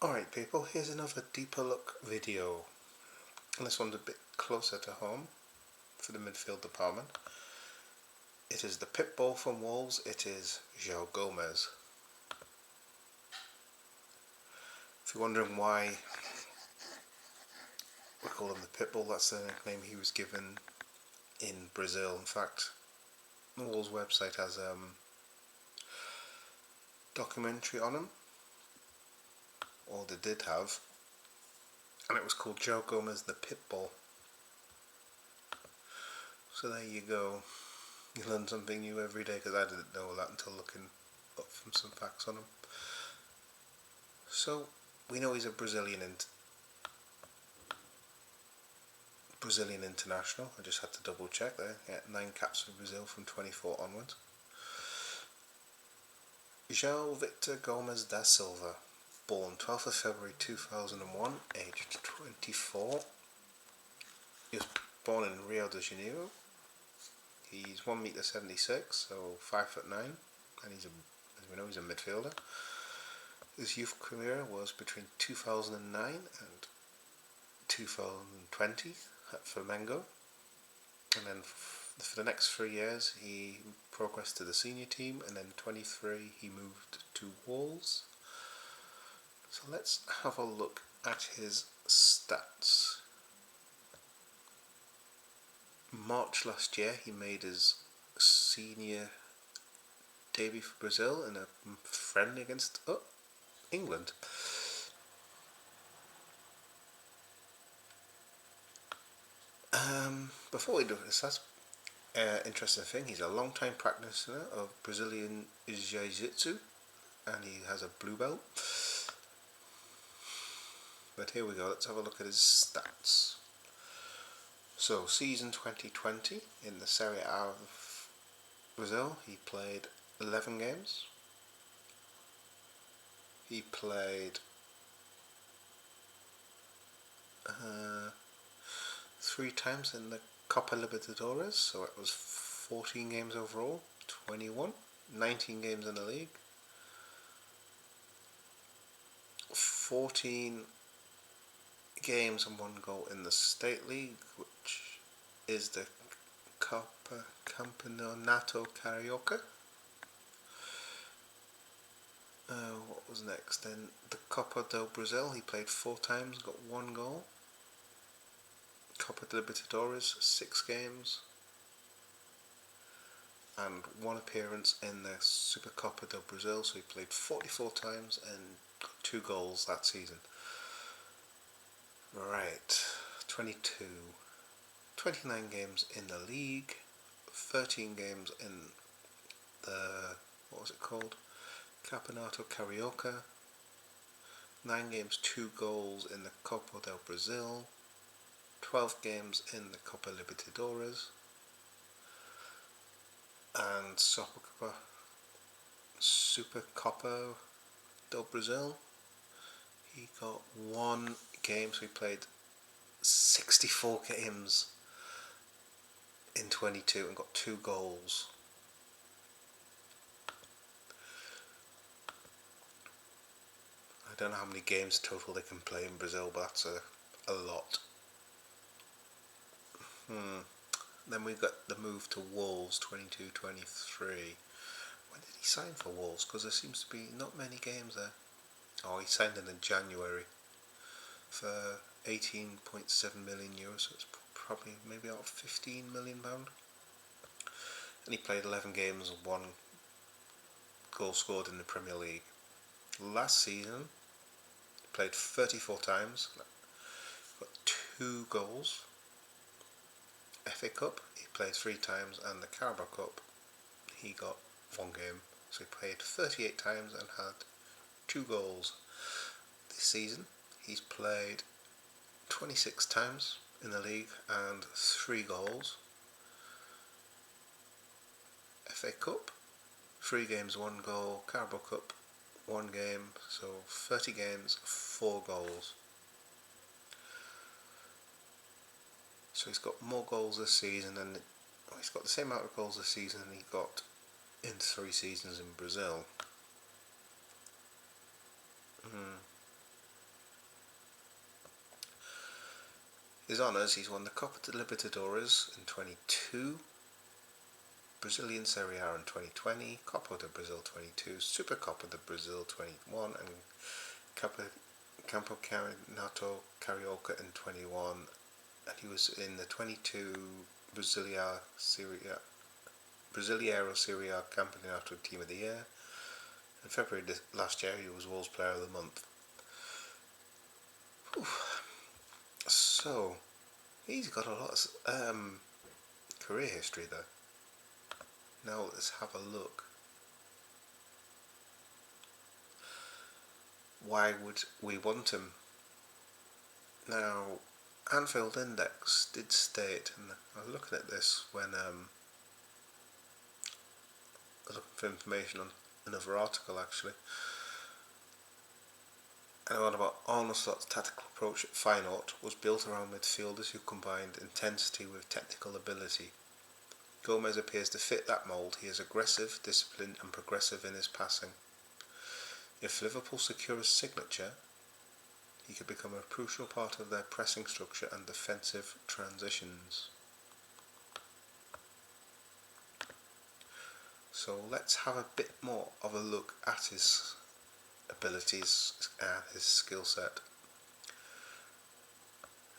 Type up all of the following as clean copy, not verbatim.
Alright people, here's another deeper look video, and this one's a bit closer to home for the midfield department. It is the pit bull from Wolves, it is Joao Gomes. If you're wondering why we call him the pit bull, that's the nickname he was given in Brazil. In fact, the Wolves website has a documentary on him, or they did have, and it was called Joao Gomes the Pit Bull. So there you go, you learn something new every day, because I didn't know that until looking up from some facts on him. So we know he's a Brazilian international. I just had to double check there. Yeah, 9 caps for Brazil from 24 onwards. João Victor Gomes da Silva, born 12th of February 2001, aged 24. He was born in Rio de Janeiro. He's 1m76, so 5'9", and as we know, he's a midfielder. His youth career was between 2009 and 2020 at Flamengo, and then for the next 3 years he progressed to the senior team, and then 23 he moved to Wolves. So let's have a look at his stats. March last year he made his senior debut for Brazil in a friendly against England. Before we do this, that's interesting thing, he's a long-time practitioner of Brazilian Jiu-Jitsu, and he has a blue belt. But here we go, let's have a look at his stats. So, season 2020 in the Serie A of Brazil, he played 11 games. He played 3 times in the Copa Libertadores, so it was 14 games overall, 19 games in the league, 14 games and 1 goal in the State League, which is the Copa Campeonato Carioca. What was next then? The Copa do Brasil, he played 4 times, got 1 goal. Copa Libertadores, 6 games, and 1 appearance in the Super Copa do Brasil, so he played 44 times and got 2 goals that season. Right, 29 games in the league, 13 games in the, what was it called, Campeonato Carioca, 9 games, 2 goals in the Copa do Brasil, 12 games in the Copa Libertadores, and Super Copa do Brasil, he got 1 game, so he played 64 games in 22 and got 2 goals. I don't know how many games total they can play in Brazil, but that's a lot. Then we got the move to Wolves, 22-23. When did he sign for Wolves? Because there seems to be not many games there. Oh, he signed in January for €18.7 million, so it's probably maybe about £15 million. And he played 11 games and 1 goal scored in the Premier League. Last season, he played 34 times, got 2 goals. FA Cup, he played 3 times, and the Carabao Cup, he got 1 game. So he played 38 times and had 2 goals. This season, he's played 26 times in the league and 3 goals. FA Cup, 3 games, 1 goal. Carabao Cup, 1 game. So 30 games, 4 goals. So he's got more goals this season, and he's got the same amount of goals this season he got in 3 seasons in Brazil. His honours, he's won the Copa de Libertadores in 22, Brazilian Serie A in 2020, Copa do Brasil 22, Super Copa do Brasil 21, and Campeonato Carioca in 21, and he was in the 22 Brasileiro Serie A Campeonato Team of the Year. In February last year, he was Wolves Player of the Month. So, he's got a lot of career history there. Now let's have a look. Why would we want him? Now, Anfield Index did state, and I was looking at this when I was looking for information on another article actually, and on about Arne Slot's tactical approach at Feyenoord was built around midfielders who combined intensity with technical ability. Gomes appears to fit that mould. He is aggressive, disciplined and progressive in his passing. If Liverpool secure his signature, he could become a crucial part of their pressing structure and defensive transitions. So let's have a bit more of a look at his abilities and his skill set.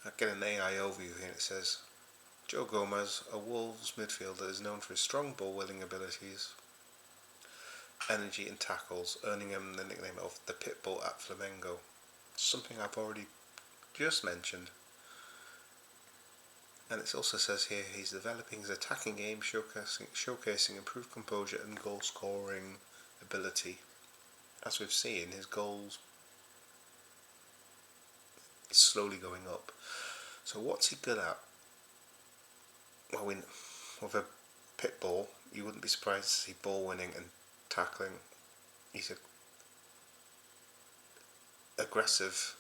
I get an AI overview here and it says, Joao Gomes, a Wolves midfielder, is known for his strong ball-winning abilities, energy and tackles, earning him the nickname of the Pitbull at Flamengo. Something I've already just mentioned. And it also says here he's developing his attacking game, showcasing improved composure and goal scoring ability. As we've seen, his goals is slowly going up. So what's he good at? Well, with a pit bull, you wouldn't be surprised to see ball winning and tackling. He's aggressive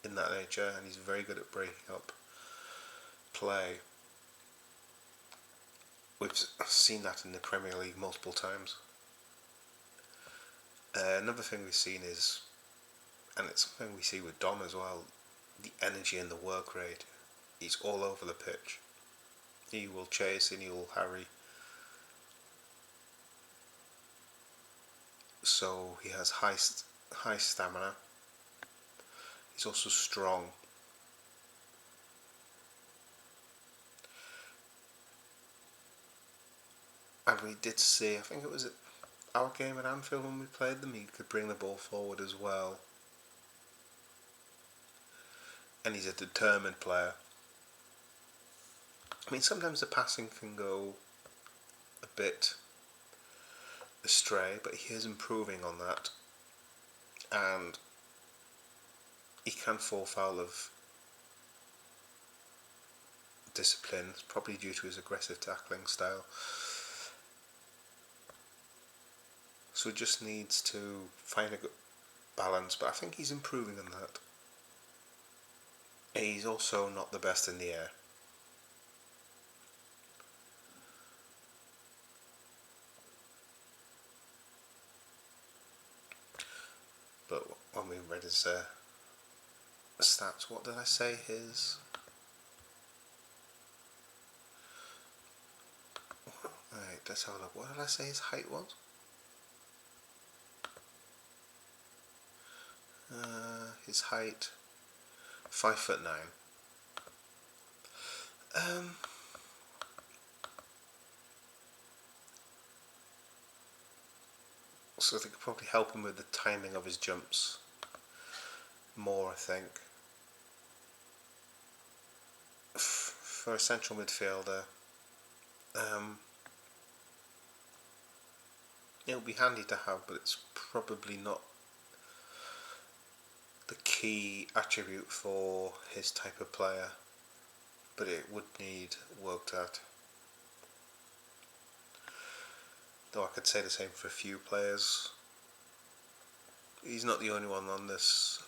in that nature, and he's very good at breaking up play. We've seen that in the Premier League multiple times. Another thing we've seen is, and it's something we see with Dom as well, the energy and the work rate. He's all over the pitch. He will chase and he will harry. So he has high stamina. He's also strong. And we did see, I think it was at our game at Anfield when we played them, he could bring the ball forward as well. And he's a determined player. I mean, sometimes the passing can go a bit astray, but he is improving on that. And he can fall foul of discipline, probably due to his aggressive tackling style. So he just needs to find a good balance, but I think he's improving on that. He's also not the best in the air. But when we read his stats, what did I say his... Alright, let's have a look. What did I say his height was? His height, 5'9". So they could probably help him with the timing of his jumps more, I think. For a central midfielder, it would be handy to have, but it's probably not the key attribute for his type of player, but it would need worked at. Though I could say the same for a few players. He's not the only one on this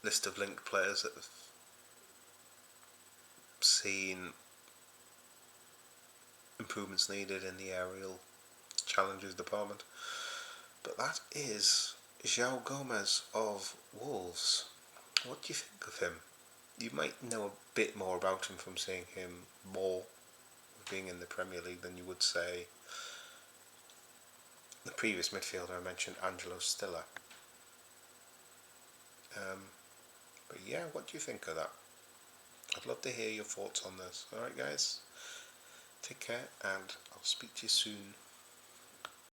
list of linked players that have seen improvements needed in the aerial challenges department. But that is Joao Gomes of Wolves. What do you think of him? you might know a bit more about him from seeing him more being in the Premier League than you would say the previous midfielder I mentioned, Angelo Stiller. But yeah, what do you think of that? I'd love to hear your thoughts on this. Alright guys, take care and I'll speak to you soon.